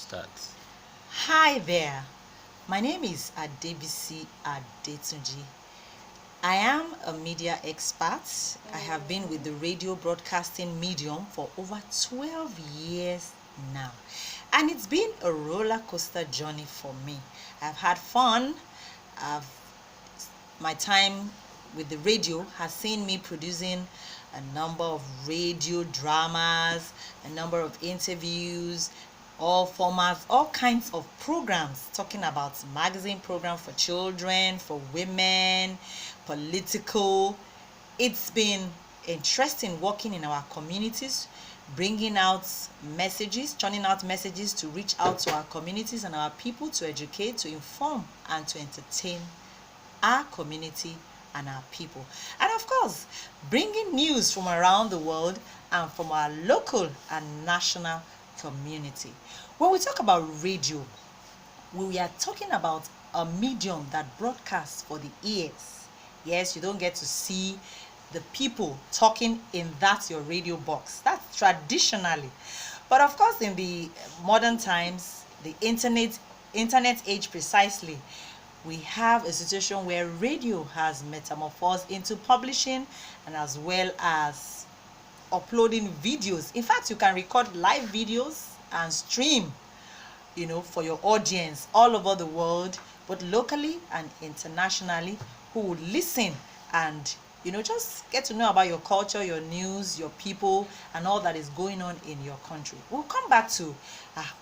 start. Hi there. My name is Adebisi Adetunji. I am a media expert. I have been with the radio broadcasting medium for over 12 years now. And it's been a roller coaster journey for me. I've had fun. I've my time with the radio has seen me producing a number of radio dramas, a number of interviews, all formats, all kinds of programs talking about magazine program for children, for women, political. It's been interesting working in our communities, bringing out messages, churning out messages to reach out to our communities and our people, to educate, to inform, and to entertain our community and our people. And of course, bringing news from around the world and from our local and national community. When we talk about radio, we are talking about a medium that broadcasts for the ears. Yes, you don't get to see the people talking in that your radio box. That's traditionally. But of course, in the modern times, the internet age precisely, we have a situation where radio has metamorphosed into publishing and as well as uploading videos. In fact, you can record live videos and stream, for your audience all over the world, both locally and internationally, who would listen and just get to know about your culture, your news, your people, and all that is going on in your country. We'll come back to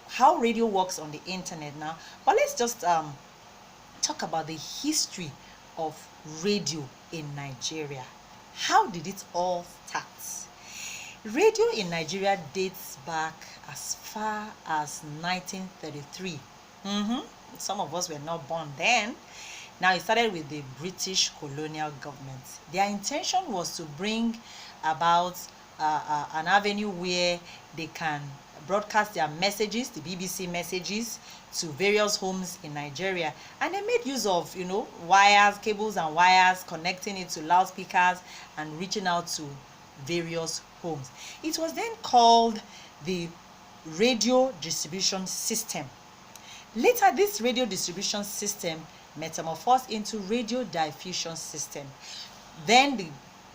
how radio works on the internet now, but let's just talk about the history of radio in Nigeria. How did it all start? Radio in Nigeria dates back as far as 1933. Some of us were not born then. Now, it started with the British colonial government. Their intention was to bring about an avenue where they can broadcast their messages, the BBC messages, to various homes in Nigeria. And they made use of, wires, cables and wires, connecting it to loudspeakers and reaching out to various homes. It was then called the radio distribution system. Later, this radio distribution system metamorphosed into radio diffusion system. Then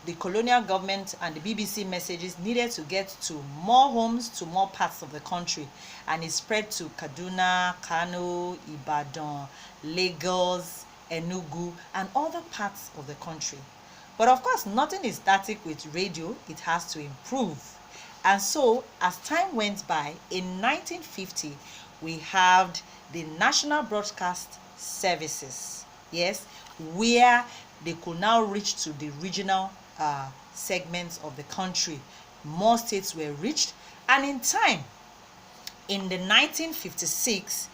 the colonial government and the BBC messages needed to get to more homes, to more parts of the country, and it spread to Kaduna, Kano, Ibadan, Lagos, Enugu, and other parts of the country. But of course, nothing is static with radio. It has to improve. And so, as time went by, in 1950, we had the National Broadcast Services, yes, where they could now reach to the regional segments of the country. More states were reached, and in time, in the 1956,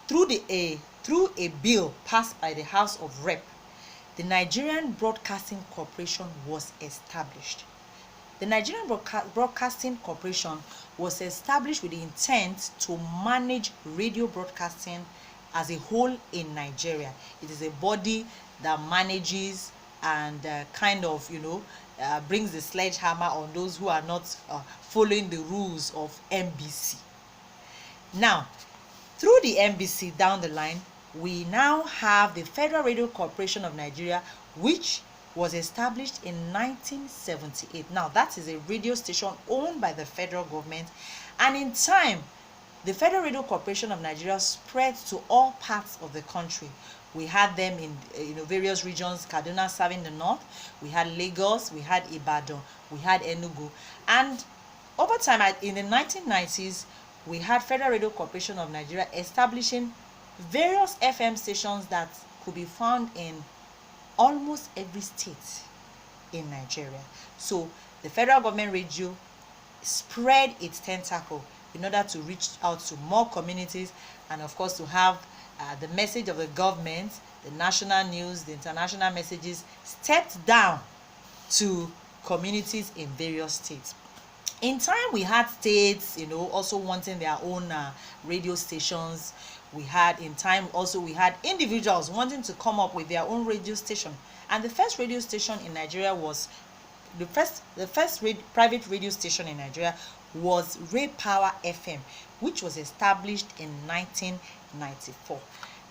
through a bill passed by the House of Rep, the Nigerian Broadcasting Corporation was established. The Nigerian Broadcasting Corporation was established with the intent to manage radio broadcasting as a whole in Nigeria. It is a body that manages and brings the sledgehammer on those who are not following the rules of NBC. Now, through the NBC down the line, we now have the Federal Radio Corporation of Nigeria, which was established in 1978. Now, that is a radio station owned by the federal government, and in time, the Federal Radio Corporation of Nigeria spread to all parts of the country. We had them in various regions. Kaduna serving the north, we had Lagos, we had Ibadan, we had Enugu, and over time, in the 1990s, we had Federal Radio Corporation of Nigeria establishing various FM stations that could be found in almost every state in Nigeria. So the federal government radio spread its tentacle in order to reach out to more communities, and of course to have the message of the government, the national news, the international messages stepped down to communities in various states. In time, we had states, also wanting their own radio stations. We had individuals wanting to come up with their own radio station. And the first radio station in Nigeria was private radio station in Nigeria was Ray Power FM, which was established in 1994.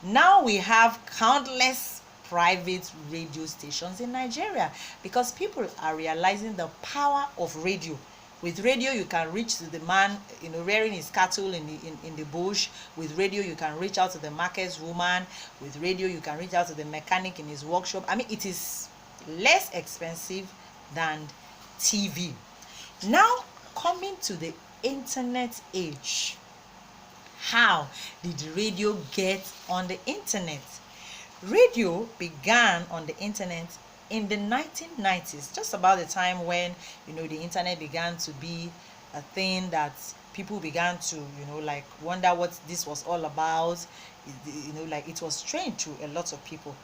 Now we have countless private radio stations in Nigeria because people are realizing the power of radio. With radio, you can reach to the man, rearing his cattle in the bush. With radio, you can reach out to the market woman. With radio, you can reach out to the mechanic in his workshop. I mean, it is less expensive than TV. Now, coming to the internet age, how did radio get on the internet? Radio began on the internet in the 1990s, just about the time when the internet began to be a thing that people began to like wonder what this was all about. Like it was strange to a lot of people.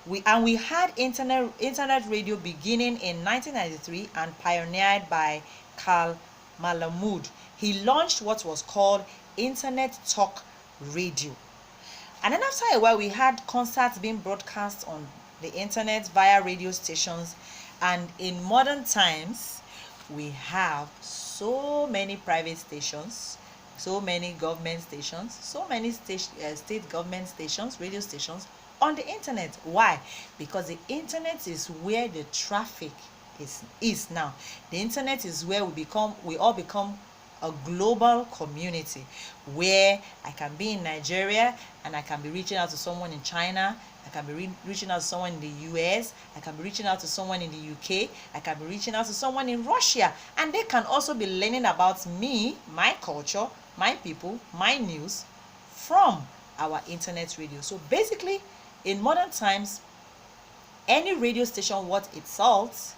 We had internet radio beginning in 1993 and pioneered by Carl Malamud. He launched what was called Internet Talk Radio. And then after a while, we had concerts being broadcast on the internet via radio stations. And in modern times, we have so many private stations, so many government stations, so many state government stations, radio stations on the internet. Why? Because the internet is where the traffic is now. The internet is where we all become a global community, where I can be in Nigeria and I can be reaching out to someone in China, I can be reaching out to someone in the US, I can be reaching out to someone in the UK, I can be reaching out to someone in Russia, and they can also be learning about me, my culture, my people, my news from our internet radio. So basically, in modern times, any radio station worth its salt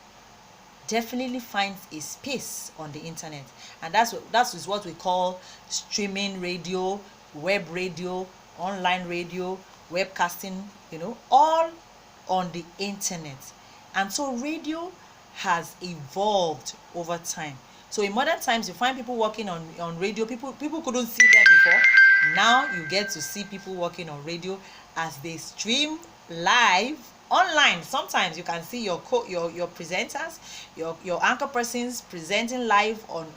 definitely finds a space on the internet, and that is what we call streaming radio, web radio, online radio, webcasting, all on the internet. And so radio has evolved over time. So in modern times, you find people working on radio. People couldn't see them before. Now you get to see people working on radio as they stream live online. Sometimes you can see your presenters, your anchor persons presenting live on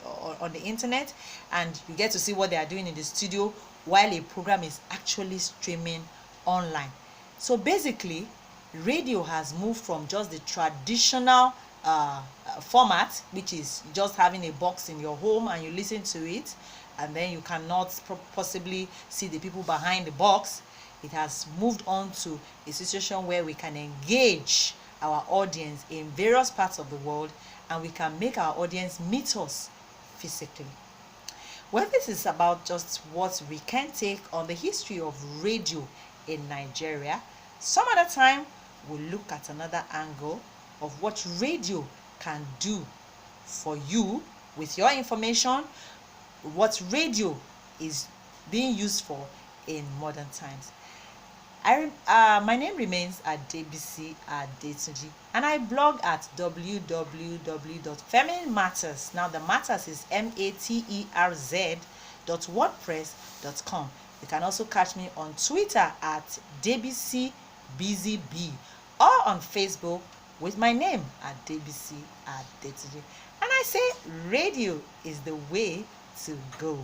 the internet, and you get to see what they are doing in the studio while a program is actually streaming online. So basically, radio has moved from just the traditional format, which is just having a box in your home and you listen to it, and then you cannot possibly see the people behind the box. It has moved on to a situation where we can engage our audience in various parts of the world, and we can make our audience meet us physically. Well, this is about just what we can take on the history of radio in Nigeria. Some other time, we'll look at another angle of what radio can do for you with your information, what radio is being used for in modern times. My name remains Adebisi Adetunji, and I blog at www.feminineMatters. Now the matters is materz.wordpress.com. You can also catch me on Twitter at DebisiBZB or on Facebook with my name Adebisi Adetunji. And I say radio is the way to go.